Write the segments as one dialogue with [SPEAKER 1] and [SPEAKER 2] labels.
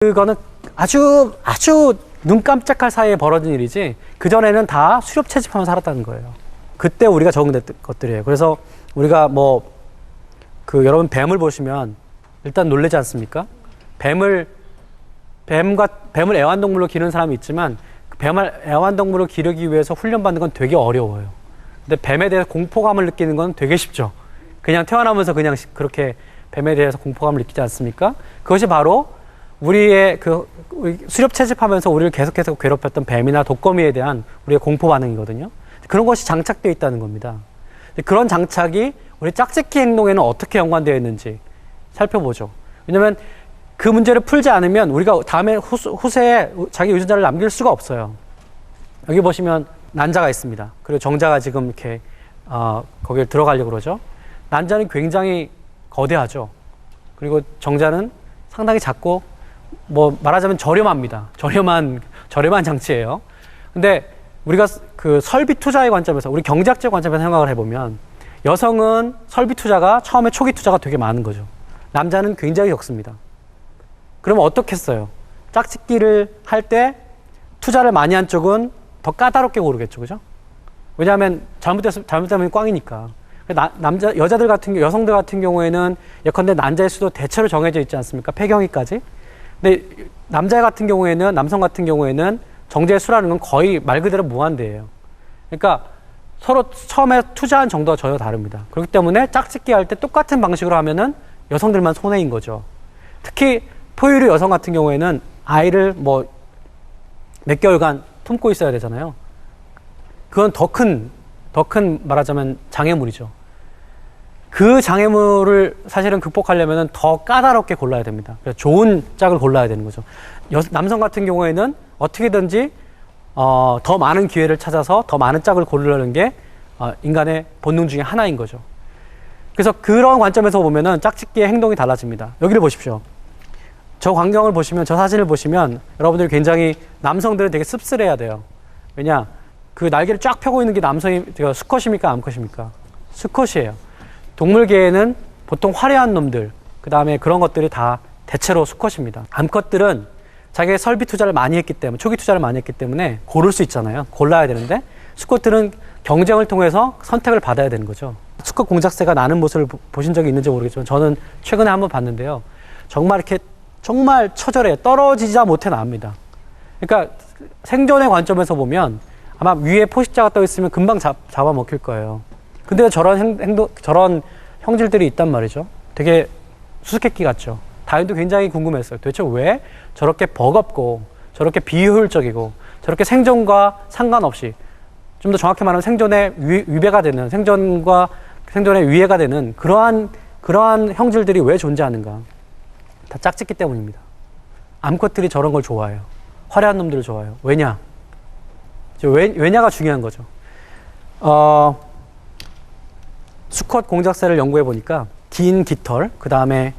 [SPEAKER 1] 그거는 아주 눈 깜짝할 사이에 벌어진 일이지 그전에는 다 수렵 채집하면서 살았다는 거예요. 그때 우리가 적응됐던 것들이에요. 그래서 우리가 여러분 뱀을 보시면 일단 놀라지 않습니까? 뱀을 애완동물로 기르는 사람이 있지만 뱀을 애완동물로 기르기 위해서 훈련받는 건 되게 어려워요. 근데 뱀에 대해서 공포감을 느끼는 건 되게 쉽죠. 그냥 태어나면서 그냥 그렇게 뱀에 대해서 공포감을 느끼지 않습니까? 그것이 바로 우리의 수렵 채집하면서 우리를 계속해서 괴롭혔던 뱀이나 독거미에 대한 우리의 공포 반응이거든요. 그런 것이 장착되어 있다는 겁니다. 그런 장착이 우리 짝짓기 행동에는 어떻게 연관되어 있는지 살펴보죠. 왜냐하면 그 문제를 풀지 않으면 우리가 다음에 후세에 자기 유전자를 남길 수가 없어요. 여기 보시면 난자가 있습니다. 그리고 정자가 지금 이렇게 거기에 들어가려고 그러죠. 난자는 굉장히 거대하죠. 그리고 정자는 상당히 작고 말하자면 저렴합니다. 저렴한 장치예요. 근데 우리가 그 설비 투자의 관점에서 우리 경제학적 관점에서 생각을 해보면 여성은 설비 투자가 처음에 초기 투자가 되게 많은 거죠. 남자는 굉장히 적습니다. 그러면 어떻겠어요? 짝짓기를 할 때 투자를 많이 한 쪽은 더 까다롭게 고르겠죠, 그죠? 왜냐하면 잘못하면 꽝이니까. 여성들 같은 경우에는 예컨대 난자의 수도 대체로 정해져 있지 않습니까? 폐경위까지. 근데 남성 같은 경우에는 정제의 수라는 건 거의 말 그대로 무한대예요. 그러니까 서로 처음에 투자한 정도가 전혀 다릅니다. 그렇기 때문에 짝짓기 할 때 똑같은 방식으로 하면은 여성들만 손해인 거죠. 특히 포유류 여성 같은 경우에는 아이를 몇 개월간 품고 있어야 되잖아요. 그건 더 큰 말하자면 장애물이죠. 그 장애물을 사실은 극복하려면 더 까다롭게 골라야 됩니다. 그래서 좋은 짝을 골라야 되는 거죠. 남성 같은 경우에는 어떻게든지 더 많은 기회를 찾아서 더 많은 짝을 고르려는 게 인간의 본능 중에 하나인 거죠. 그래서 그런 관점에서 보면은 짝짓기의 행동이 달라집니다. 여기를 보십시오. 저 광경을 보시면, 저 사진을 보시면 여러분들이 굉장히 남성들은 되게 씁쓸해야 돼요. 왜냐? 그 날개를 쫙 펴고 있는 게 수컷입니까? 암컷입니까? 수컷이에요. 동물계에는 보통 화려한 놈들, 그 다음에 그런 것들이 다 대체로 수컷입니다. 암컷들은 자기의 설비 투자를 많이 했기 때문에, 초기 투자를 많이 했기 때문에 고를 수 있잖아요. 골라야 되는데, 수컷들은 경쟁을 통해서 선택을 받아야 되는 거죠. 수컷 공작새가 나는 모습을 보신 적이 있는지 모르겠지만, 저는 최근에 한번 봤는데요. 정말 처절해요. 떨어지자 못해 나옵니다. 그러니까 생존의 관점에서 보면 아마 위에 포식자가 떠 있으면 금방 잡아먹힐 거예요. 근데 저런 형질들이 있단 말이죠. 되게 수수께끼 같죠. 다윈도 굉장히 궁금했어요. 도대체 왜 저렇게 버겁고 저렇게 비효율적이고 저렇게 생존과 상관없이 좀 더 정확히 말하면 생존에 위배가 되는 생존에 위해가 되는 그러한 형질들이 왜 존재하는가? 다 짝짓기 때문입니다. 암컷들이 저런 걸 좋아해요. 화려한 놈들을 좋아해요. 왜냐? 왜냐가 중요한 거죠. 수컷 공작새를 연구해 보니까 긴 깃털, 그 다음에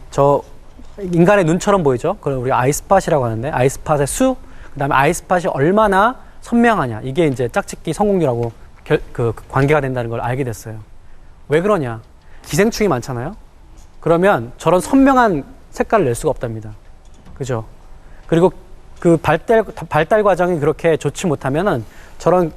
[SPEAKER 1] 인간의 눈처럼 보이죠? 그걸 우리 아이스팟이라고 하는데, 아이스팟의 수, 그 다음에 아이스팟이 얼마나 선명하냐. 이게 이제 짝짓기 성공률하고 관계가 된다는 걸 알게 됐어요. 왜 그러냐? 기생충이 많잖아요? 그러면 저런 선명한 색깔을 낼 수가 없답니다. 그죠? 그리고 그 발달 과정이 그렇게 좋지 못하면은 저런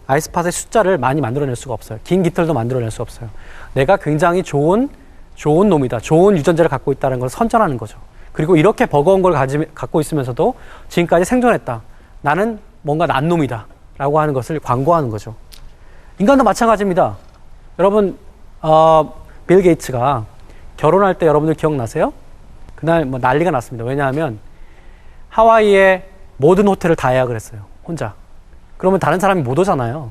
[SPEAKER 1] 아이스팟의 숫자를 많이 만들어낼 수가 없어요. 긴 깃털도 만들어낼 수 없어요. 내가 굉장히 좋은 놈이다. 좋은 유전자를 갖고 있다는 걸 선전하는 거죠. 그리고 이렇게 버거운 걸 갖고 있으면서도 지금까지 생존했다. 나는 뭔가 난 놈이다. 라고 하는 것을 광고하는 거죠. 인간도 마찬가지입니다. 여러분, 빌 게이츠가 결혼할 때 여러분들 기억나세요? 그날 난리가 났습니다. 왜냐하면 하와이의 모든 호텔을 다 예약을 했어요. 혼자. 그러면 다른 사람이 못 오잖아요.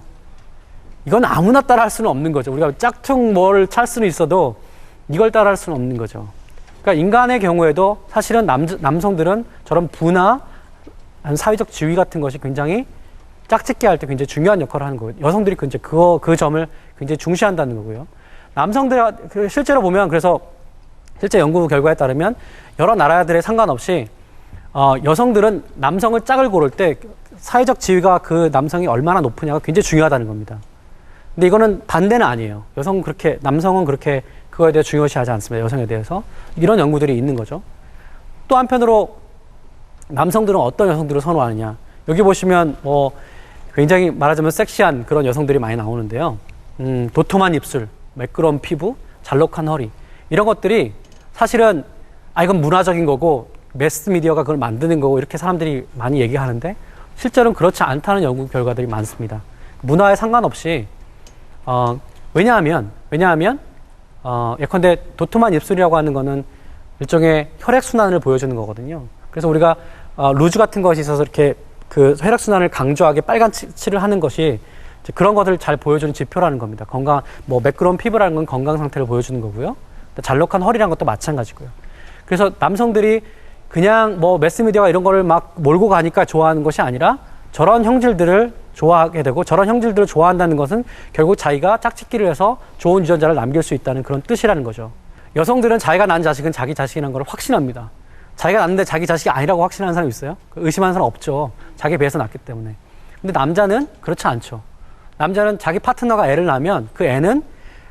[SPEAKER 1] 이건 아무나 따라할 수는 없는 거죠. 우리가 짝퉁 뭘 찰 수는 있어도 이걸 따라할 수는 없는 거죠. 그러니까 인간의 경우에도 사실은 남성들은 저런 부나 사회적 지위 같은 것이 굉장히 짝짓기 할 때 굉장히 중요한 역할을 하는 거예요. 여성들이 그 점을 굉장히 중시한다는 거고요. 남성들 실제로 보면 그래서 실제 연구 결과에 따르면 여러 나라들에 상관없이 여성들은 남성을 짝을 고를 때 사회적 지위가 그 남성이 얼마나 높으냐가 굉장히 중요하다는 겁니다. 근데 이거는 반대는 아니에요. 남성은 그렇게 그거에 대해 중요시하지 않습니다. 여성에 대해서. 이런 연구들이 있는 거죠. 또 한편으로 남성들은 어떤 여성들을 선호하느냐. 여기 보시면 뭐 굉장히 말하자면 섹시한 그런 여성들이 많이 나오는데요. 도톰한 입술, 매끄러운 피부, 잘록한 허리. 이런 것들이 사실은 이건 문화적인 거고 매스미디어가 그걸 만드는 거고 이렇게 사람들이 많이 얘기하는데 실제로는 그렇지 않다는 연구 결과들이 많습니다. 문화에 상관없이 왜냐하면 예컨대 도톰한 입술이라고 하는 거는 일종의 혈액순환을 보여주는 거거든요. 그래서 우리가 루즈 같은 것이 있어서 이렇게 그 혈액순환을 강조하게 빨간 칠을 하는 것이 그런 것들을 잘 보여주는 지표라는 겁니다. 건강, 뭐 매끄러운 피부라는 건 건강 상태를 보여주는 거고요. 잘록한 허리라는 것도 마찬가지고요. 그래서 남성들이 그냥 뭐 매스미디어가 이런 거를 막 몰고 가니까 좋아하는 것이 아니라 저런 형질들을 좋아하게 되고 저런 형질들을 좋아한다는 것은 결국 자기가 짝짓기를 해서 좋은 유전자를 남길 수 있다는 그런 뜻이라는 거죠. 여성들은 자기가 낳은 자식은 자기 자식이라는 걸 확신합니다. 자기가 낳는데 자기 자식이 아니라고 확신하는 사람이 있어요? 의심하는 사람 없죠. 자기 배에서 낳기 때문에. 근데 남자는 그렇지 않죠. 남자는 자기 파트너가 애를 낳으면 그 애는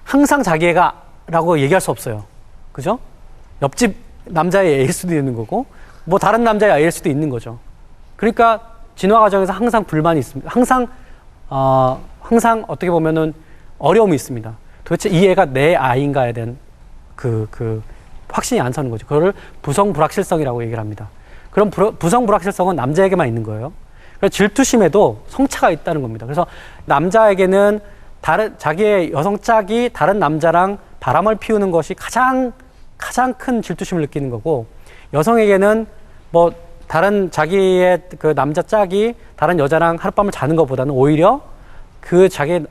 [SPEAKER 1] 항상 자기 애가라고 얘기할 수 없어요. 그죠? 옆집 남자의 애일 수도 있는 거고 뭐 다른 남자의 아이일 수도 있는 거죠. 그러니까 진화 과정에서 항상 불만이 있습니다. 항상 어떻게 보면은 어려움이 있습니다. 도대체 이 애가 내 아이인가에 대한 확신이 안 서는 거죠. 그거를 부성불확실성이라고 얘기를 합니다. 그럼 부성불확실성은 남자에게만 있는 거예요. 그래서 질투심에도 성차가 있다는 겁니다. 그래서 남자에게는 자기의 여성 짝이 다른 남자랑 바람을 피우는 것이 가장 큰 질투심을 느끼는 거고, 여성에게는 뭐 다른 자기의 그 남자 짝이 다른 여자랑 하룻밤을 자는 것보다는 오히려 그 자기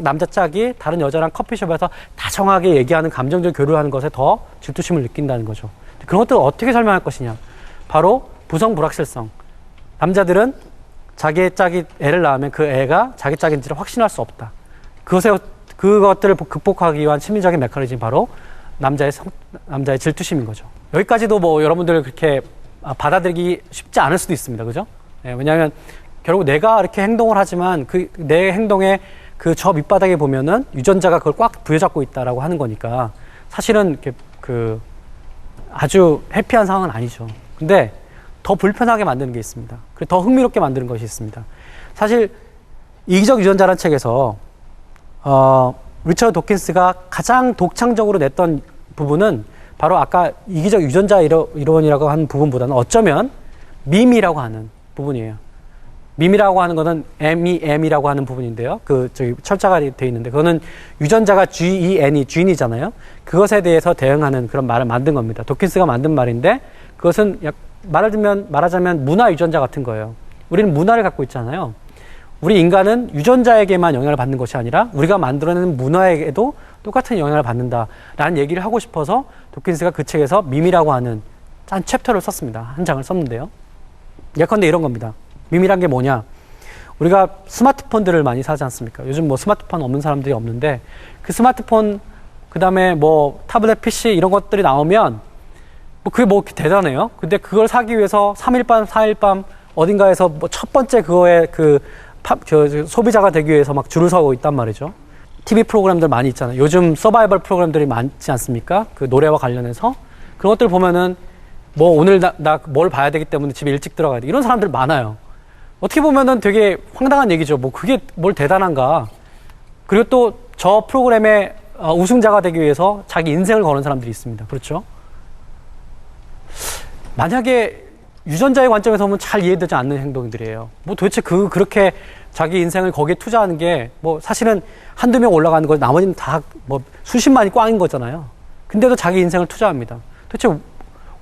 [SPEAKER 1] 남자 짝이 다른 여자랑 커피숍에서 다정하게 얘기하는 감정적 교류를 하는 것에 더 질투심을 느낀다는 거죠. 그런 것들을 어떻게 설명할 것이냐. 바로 부성불확실성. 남자들은 자기의 짝이 애를 낳으면 그 애가 자기 짝인지를 확신할 수 없다. 그것들을 극복하기 위한 심리적인 메커니즘이 바로 남자의 질투심인 거죠. 여기까지도 뭐 여러분들 그렇게 받아들이기 쉽지 않을 수도 있습니다. 그죠? 네, 왜냐하면 결국 내가 이렇게 행동을 하지만 내 행동에 저 밑바닥에 보면은 유전자가 그걸 꽉 부여잡고 있다라고 하는 거니까 사실은 이렇게 아주 해피한 상황은 아니죠. 근데 더 불편하게 만드는 게 있습니다. 그리고 더 흥미롭게 만드는 것이 있습니다. 사실 이기적 유전자라는 책에서 리처드 도킨스가 가장 독창적으로 냈던 부분은 바로 아까 이기적 유전자 이론이라고 하는 부분보다는 어쩌면 밈이라고 하는 부분이에요. 밈이라고 하는 거는 MEM이라고 하는 부분인데요. 저기 철자가 되어 있는데 그거는 유전자가 GEN이잖아요. 그것에 대해서 대응하는 그런 말을 만든 겁니다. 도킨스가 만든 말인데 그것은 말하자면 문화 유전자 같은 거예요. 우리는 문화를 갖고 있잖아요. 우리 인간은 유전자에게만 영향을 받는 것이 아니라 우리가 만들어내는 문화에게도 똑같은 영향을 받는다라는 얘기를 하고 싶어서 도킨스가 그 책에서 밈이라고 하는 한 챕터를 썼습니다. 한 장을 썼는데요. 예컨대 이런 겁니다. 밈이란 게 뭐냐? 우리가 스마트폰들을 많이 사지 않습니까? 요즘 뭐 스마트폰 없는 사람들이 없는데 그 스마트폰 그다음에 뭐 타블렛 PC 이런 것들이 나오면 뭐 그게 뭐 대단해요. 근데 그걸 사기 위해서 3일 밤 4일 밤 어딘가에서 뭐 첫 번째 그거에 소비자가 되기 위해서 막 줄을 서고 있단 말이죠. TV 프로그램들 많이 있잖아요. 요즘 서바이벌 프로그램들이 많지 않습니까? 그 노래와 관련해서 그런 것들 보면은 뭐 오늘 나 뭘 봐야 되기 때문에 집에 일찍 들어가야 돼. 이런 사람들 많아요. 어떻게 보면은 되게 황당한 얘기죠. 뭐 그게 뭘 대단한가. 그리고 또 저 프로그램의 우승자가 되기 위해서 자기 인생을 거는 사람들이 있습니다. 그렇죠? 만약에 유전자의 관점에서 보면 잘 이해되지 않는 행동들이에요. 뭐 도대체 그렇게 자기 인생을 거기에 투자하는 게 뭐 사실은 한두 명 올라가는 거 나머지는 다 뭐 수십만이 꽝인 거잖아요. 근데도 자기 인생을 투자합니다. 도대체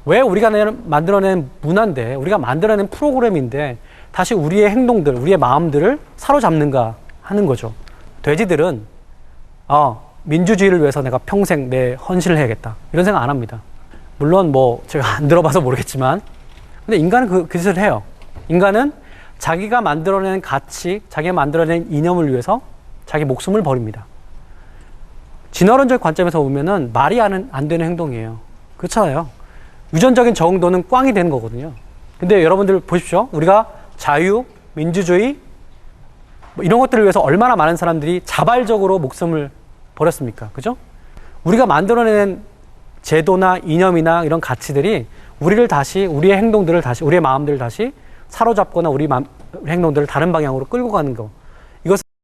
[SPEAKER 1] 왜 우리가 만들어낸 문화인데 우리가 만들어낸 프로그램인데 다시 우리의 행동들, 우리의 마음들을 사로잡는가 하는 거죠. 돼지들은 민주주의를 위해서 내가 평생 내 헌신을 해야겠다. 이런 생각 안 합니다. 물론 뭐 제가 안 들어봐서 모르겠지만 근데 인간은 그 짓을 해요. 인간은 자기가 만들어낸 가치, 자기가 만들어낸 이념을 위해서 자기 목숨을 버립니다. 진화론적 관점에서 보면은 말이 안 되는 행동이에요. 그렇잖아요. 유전적인 정도는 꽝이 되는 거거든요. 근데 여러분들 보십시오. 우리가 자유, 민주주의 뭐 이런 것들을 위해서 얼마나 많은 사람들이 자발적으로 목숨을 버렸습니까? 그죠? 우리가 만들어낸 제도나 이념이나 이런 가치들이 우리를 다시, 우리의 행동들을 다시, 우리의 마음들을 다시 사로잡거나 우리 행동들을 다른 방향으로 끌고 가는 거.